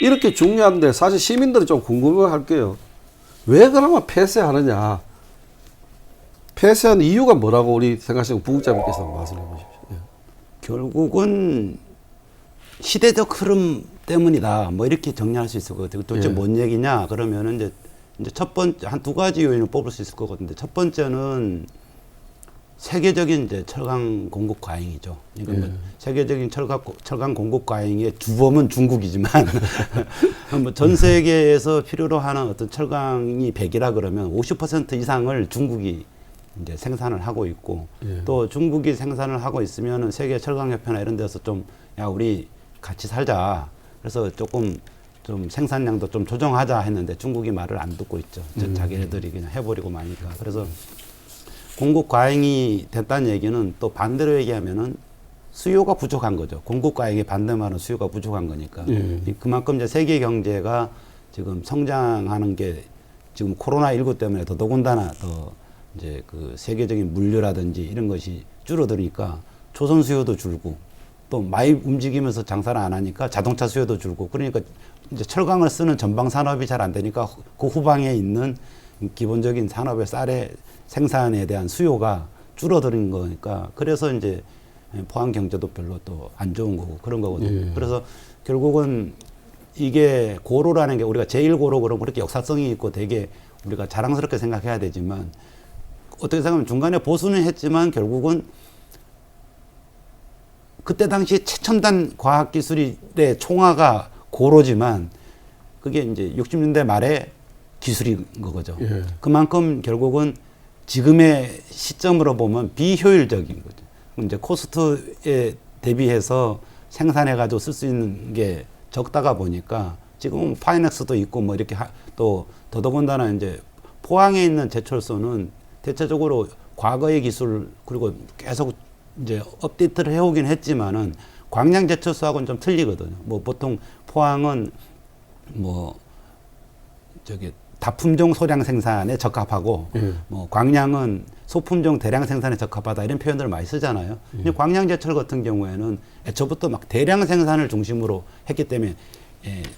이렇게 중요한데 사실 시민들이 좀 궁금해할 게요. 왜 그러면 폐쇄하느냐? 폐쇄한 이유가 뭐라고 우리 생각하시는 부국장님께서 말씀해 보십시오. 예. 결국은 시대적 흐름 때문이다. 뭐 이렇게 정리할 수 있을 것 같아요. 도대체 예. 뭔 얘기냐? 그러면은 이제 첫 번째 한 두 가지 요인을 뽑을 수 있을 것 같은데 첫 번째는 세계적인 이제 철강 공급 과잉이죠. 이건 뭐 세계적인 철강 공급 과잉의 주범은 중국이지만 뭐 전 세계에서 필요로 하는 어떤 철강이 100이라 그러면 50% 이상을 중국이 이제 생산을 하고 있고 또 중국이 생산을 하고 있으면은 세계 철강협회나 이런 데서 좀 야 우리 같이 살자. 그래서 조금 좀 생산량도 좀 조정하자 했는데 중국이 말을 안 듣고 있죠. 자기네들이 그냥 해버리고 마니까. 그래서 공급 과잉이 됐다는 얘기는 또 반대로 얘기하면은 수요가 부족한 거죠. 공급 과잉의 반대말은 수요가 부족한 거니까. 그만큼 이제 세계 경제가 지금 성장하는 게 지금 코로나19 때문에 더더군다나 더 이제 그 세계적인 물류라든지 이런 것이 줄어드니까 조선 수요도 줄고 또 많이 움직이면서 장사를 안 하니까 자동차 수요도 줄고 그러니까 이제 철강을 쓰는 전방 산업이 잘 안 되니까 그 후방에 있는 기본적인 산업의 쌀의 생산에 대한 수요가 줄어드는 거니까 그래서 이제 포항 경제도 별로 또 안 좋은 거고 그런 거거든요. 그래서 결국은 이게 고로라는 게 우리가 제1고로 그러면 그렇게 역사성이 있고 되게 우리가 자랑스럽게 생각해야 되지만 어떻게 생각하면 중간에 보수는 했지만 결국은 그때 당시 최첨단 과학기술의 총화가 고로지만 그게 이제 60년대 말에 기술인 거죠. 예. 그만큼 결국은 지금의 시점으로 보면 비효율적인 거죠. 이제 코스트에 대비해서 생산해가지고 쓸 수 있는 게 적다가 보니까 지금 파이넥스도 있고 뭐 이렇게 또 더더군다나 이제 포항에 있는 제철소는 대체적으로 과거의 기술 그리고 계속 이제 업데이트를 해오긴 했지만은 광양 제철소하고는 좀 틀리거든요. 뭐 보통 포항은 뭐 저기 다품종 소량 생산에 적합하고 뭐 광양은 소품종 대량 생산에 적합하다 이런 표현들을 많이 쓰잖아요. 근데 광양제철 같은 경우에는 애초부터 막 대량 생산을 중심으로 했기 때문에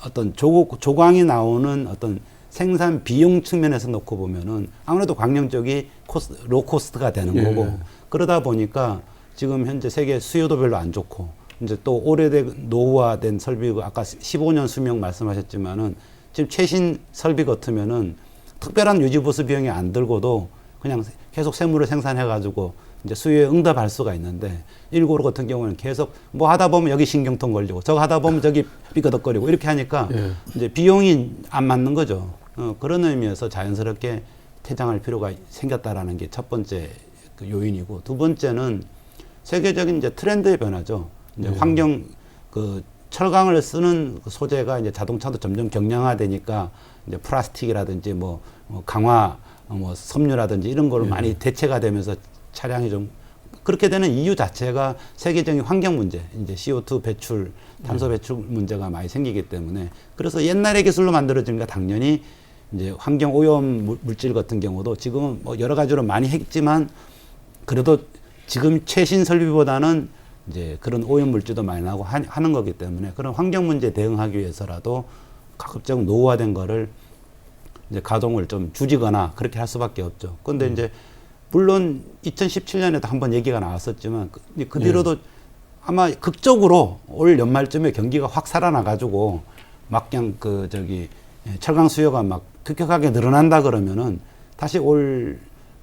어떤 조광이 나오는 어떤 생산 비용 측면에서 놓고 보면은 아무래도 광양 쪽이 로코스트가 되는 거고 그러다 보니까 지금 현재 세계 수요도 별로 안 좋고 이제 또 오래된 노후화된 설비고 아까 15년 수명 말씀하셨지만은 지금 최신 설비 같으면은 특별한 유지보수 비용이 안 들고도 그냥 계속 쇠물을 생산해가지고 이제 수요에 응답할 수가 있는데 1고로 같은 경우는 계속 뭐 하다 보면 여기 신경통 걸리고 저거 하다 보면 저기 삐거덕거리고 이렇게 하니까 이제 비용이 안 맞는 거죠. 그런 의미에서 자연스럽게 퇴장할 필요가 생겼다라는 게 첫 번째 그 요인이고 두 번째는 세계적인 이제 트렌드의 변화죠. 이제 환경 그 철강을 쓰는 그 소재가 이제 자동차도 점점 경량화되니까 이제 플라스틱이라든지 뭐 강화 뭐 섬유라든지 이런 걸 많이 대체가 되면서 차량이 좀 그렇게 되는 이유 자체가 세계적인 환경 문제, 이제 CO2 배출, 탄소 배출 문제가 많이 생기기 때문에 그래서 옛날의 기술로 만들어지니까 당연히 이제 환경 오염 물질 같은 경우도 지금은 뭐 여러 가지로 많이 했지만 그래도 지금 최신 설비보다는 이제 그런 오염 물질도 많이 나고 하는 거기 때문에 그런 환경 문제에 대응하기 위해서라도 가급적 노후화된 거를 이제 가동을 좀 줄이거나 그렇게 할 수밖에 없죠. 그런데 이제 물론 2017년에도 한번 얘기가 나왔었지만 그 뒤로도 아마 극적으로 올 연말쯤에 경기가 확 살아나가지고 막 그냥 그 저기 철강 수요가 막 급격하게 늘어난다 그러면은 다시 올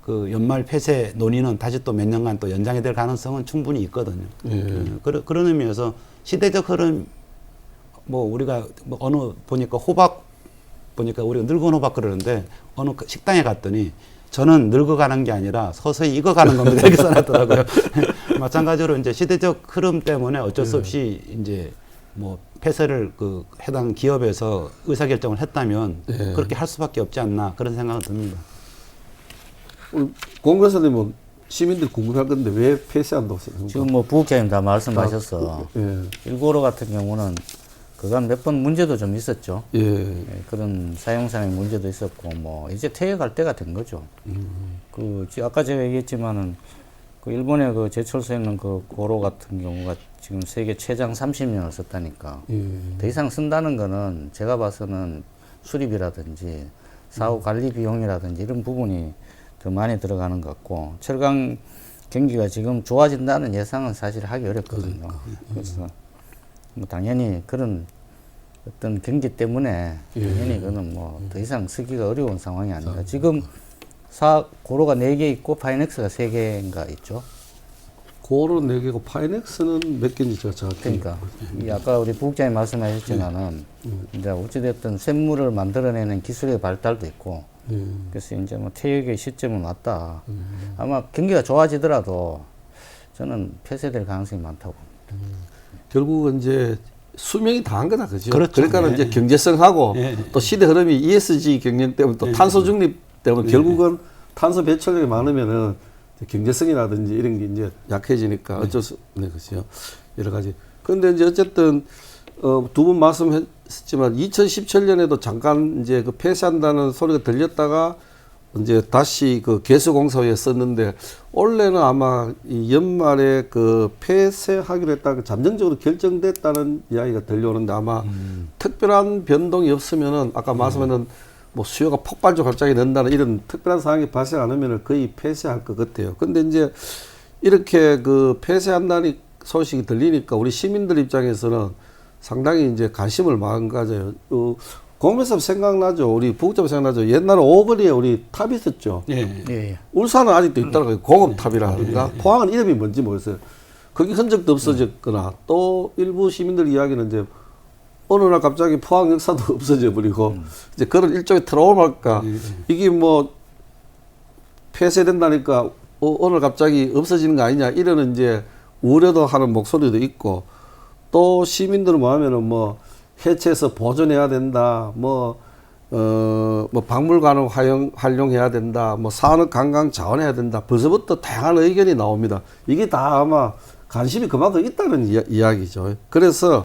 그 연말 폐쇄 논의는 다시 또 몇 년간 또 연장이 될 가능성은 충분히 있거든요. 그런 의미에서 시대적 흐름 뭐 우리가 뭐 어느 보니까 호박 보니까 우리가 늙은 호박 그러는데 어느 식당에 갔더니 저는 늙어가는 게 아니라 서서히 익어가는 겁니다. 이렇게 써놨더라고요. 마찬가지로 이제 시대적 흐름 때문에 어쩔 수 없이 이제 뭐 폐쇄를 그 해당 기업에서 의사결정을 했다면 그렇게 할 수밖에 없지 않나 그런 생각은 듭니다. 공 교수님 뭐 시민들 궁금할 건데 왜 폐쇄한다고 생각합니까? 지금 뭐 부국장님 다 말씀하셨어. 예. 일고로 같은 경우는 그간 몇 번 문제도 좀 있었죠. 예. 그런 사용상의 문제도 있었고 뭐 이제 퇴역할 때가 된 거죠. 아까 제가 얘기했지만은 그 일본의 그 제철소에 있는 그 고로 같은 경우가 지금 세계 최장 30년을 썼다니까. 더 이상 쓴다는 거는 제가 봐서는 수리비라든지 사후 관리 비용이라든지 이런 부분이 더 많이 들어가는 것 같고, 철강 경기가 지금 좋아진다는 예상은 사실 하기 어렵거든요. 그래서 뭐 당연히 그런 어떤 경기 때문에 당연히 그거는 뭐 더 이상 쓰기가 어려운 상황이 아닌가. 지금 고로가 4개 있고 파이넥스가 3개인가 있죠. 고로 4개고 파이넥스는 몇 개인지 제가 정확히. 그러니까 이 아까 우리 부국장님 말씀하셨지만은 이제 어찌됐든 쇳물을 만들어내는 기술의 발달도 있고, 그래서 이제 뭐 퇴역의 시점은 왔다. 아마 경기가 좋아지더라도 저는 폐쇄될 가능성이 많다고 봅니다. 결국은 이제 수명이 다한 거다, 그죠? 그렇죠. 그러니까 이제 경제성하고 또 시대 흐름이 ESG 경영 때문에 또 탄소 중립 때문에 결국은 탄소 배출량이 많으면은 경제성이라든지 이런 게 이제 약해지니까 어쩔 수 없네, 그죠? 여러 가지. 근데 이제 어쨌든 두 분 말씀했지만 2017년에도 잠깐 이제 그 폐쇄한다는 소리가 들렸다가 이제 다시 그 개수공사에 썼는데, 원래는 아마 이 연말에 그 폐쇄하기로 했다가 잠정적으로 결정됐다는 이야기가 들려오는데, 아마 특별한 변동이 없으면은 아까 말씀하는 뭐 수요가 폭발적으로 갑자기 는다는 이런 특별한 상황이 발생 안 하면은 거의 폐쇄할 것 같아요. 근데 이제 이렇게 그 폐쇄한다는 소식이 들리니까 우리 시민들 입장에서는 상당히 이제 관심을 많이 가져요. 공매섭 생각나죠? 우리 부국잡 생각나죠? 옛날에 오거리에 우리 탑 있었죠? 예. 울산은 아직도 있더라고요. 공업탑이라든가. 포항은 이름이 뭔지 모르겠어요. 거기 흔적도 없어졌거나, 또 일부 시민들 이야기는 이제 어느 날 갑자기 포항 역사도 없어져 버리고, 이제 그런 일종의 트라우마일까. 이게 뭐 폐쇄된다니까 오늘 갑자기 없어지는 거 아니냐, 이러는 이제 우려도 하는 목소리도 있고, 또 시민들은 뭐 하면은 뭐 해체해서 보존해야 된다, 뭐 박물관을 활용해야 된다, 뭐 산업 관광 자원해야 된다, 벌써부터 다양한 의견이 나옵니다. 이게 다 아마 관심이 그만큼 있다는 이야기죠. 그래서